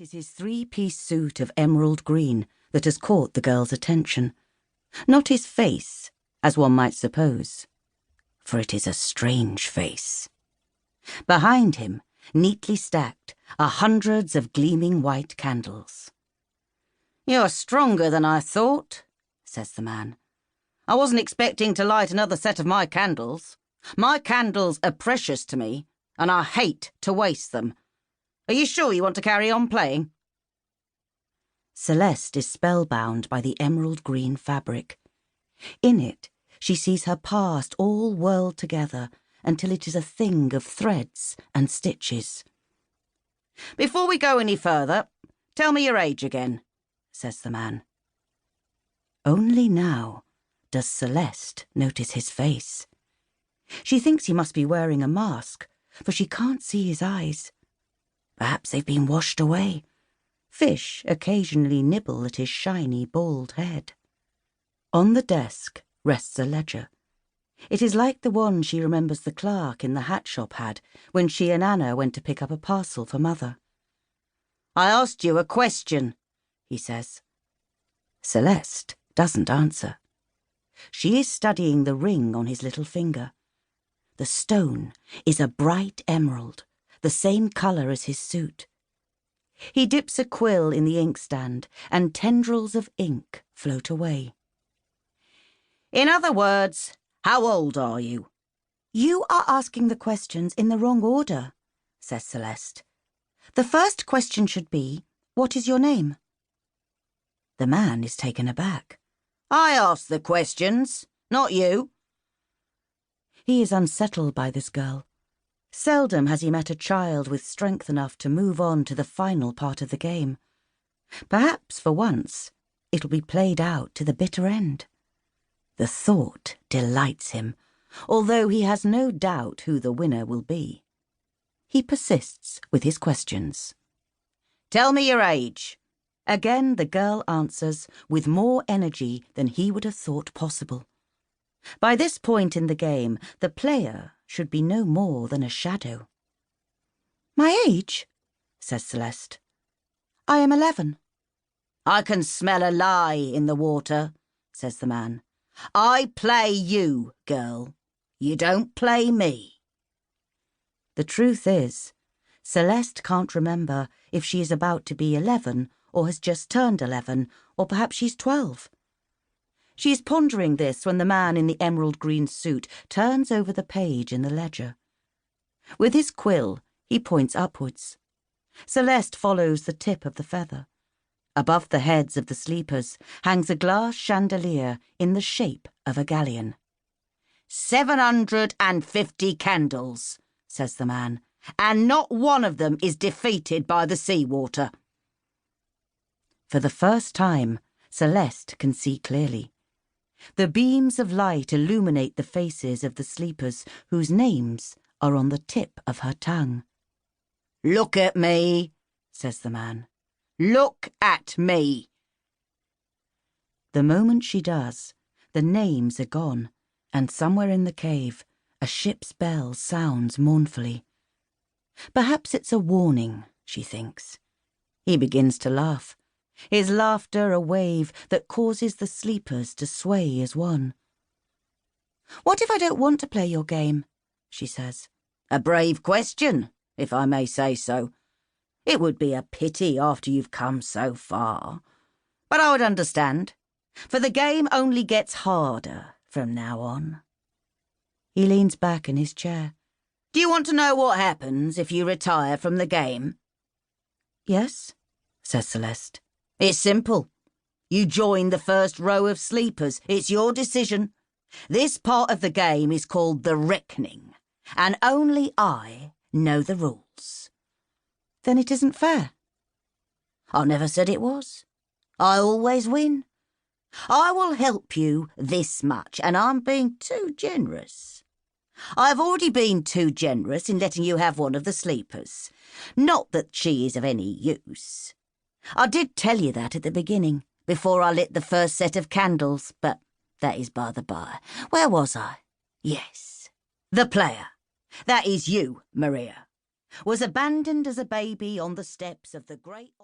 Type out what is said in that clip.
It is his three-piece suit of emerald green that has caught the girl's attention. Not his face, as one might suppose, for it is a strange face. Behind him, neatly stacked, are hundreds of gleaming white candles. "You're stronger than I thought," says the man. "I wasn't expecting to light another set of my candles. My candles are precious to me, and I hate to waste them. Are you sure you want to carry on playing?" Celeste is spellbound by the emerald green fabric. In it, she sees her past all whirled together until it is a thing of threads and stitches. "Before we go any further, tell me your age again," says the man. Only now does Celeste notice his face. She thinks he must be wearing a mask, for she can't see his eyes. Perhaps they've been washed away. Fish occasionally nibble at his shiny, bald head. On the desk rests a ledger. It is like the one she remembers the clerk in the hat shop had when she and Anna went to pick up a parcel for Mother. "I asked you a question," he says. Celeste doesn't answer. She is studying the ring on his little finger. The stone is a bright emerald, the same colour as his suit. He dips a quill in the inkstand, and tendrils of ink float away. "In other words, how old are you?" "You are asking the questions in the wrong order," says Celeste. "The first question should be, what is your name?" The man is taken aback. "I ask the questions, not you." He is unsettled by this girl. Seldom has he met a child with strength enough to move on to the final part of the game. Perhaps, for once, it will be played out to the bitter end. The thought delights him, although he has no doubt who the winner will be. He persists with his questions. "Tell me your age." Again the girl answers with more energy than he would have thought possible. By this point in the game, the player should be no more than a shadow. "My age?" says Celeste. "I am 11. "I can smell a lie in the water," says the man. "I play you, girl. You don't play me." The truth is, Celeste can't remember if she is about to be 11 or has just turned 11, or perhaps she's 12. She is pondering this when the man in the emerald green suit turns over the page in the ledger. With his quill, he points upwards. Celeste follows the tip of the feather. Above the heads of the sleepers hangs a glass chandelier in the shape of a galleon. 750 candles, says the man, and not one of them is defeated by the seawater. For the first time, Celeste can see clearly. The beams of light illuminate the faces of the sleepers whose names are on the tip of her tongue. "Look at me," says the man. "Look at me." The moment she does, the names are gone, and somewhere in the cave, a ship's bell sounds mournfully. Perhaps it's a warning, she thinks. He begins to laugh. His laughter a wave that causes the sleepers to sway as one. "What if I don't want to play your game?" she says. "A brave question, if I may say so. It would be a pity after you've come so far. But I would understand, for the game only gets harder from now on." He leans back in his chair. "Do you want to know what happens if you retire from the game?" "Yes," says Celeste. "It's simple. You join the first row of sleepers. It's your decision. This part of the game is called the Reckoning, and only I know the rules." "Then it isn't fair." "I never said it was. I always win. I will help you this much, and I'm being too generous. I've already been too generous in letting you have one of the sleepers. Not that she is of any use. I did tell you that at the beginning, before I lit the first set of candles, but that is by the by. Where was I? Yes. The player, that is you, Maria, was abandoned as a baby on the steps of the great...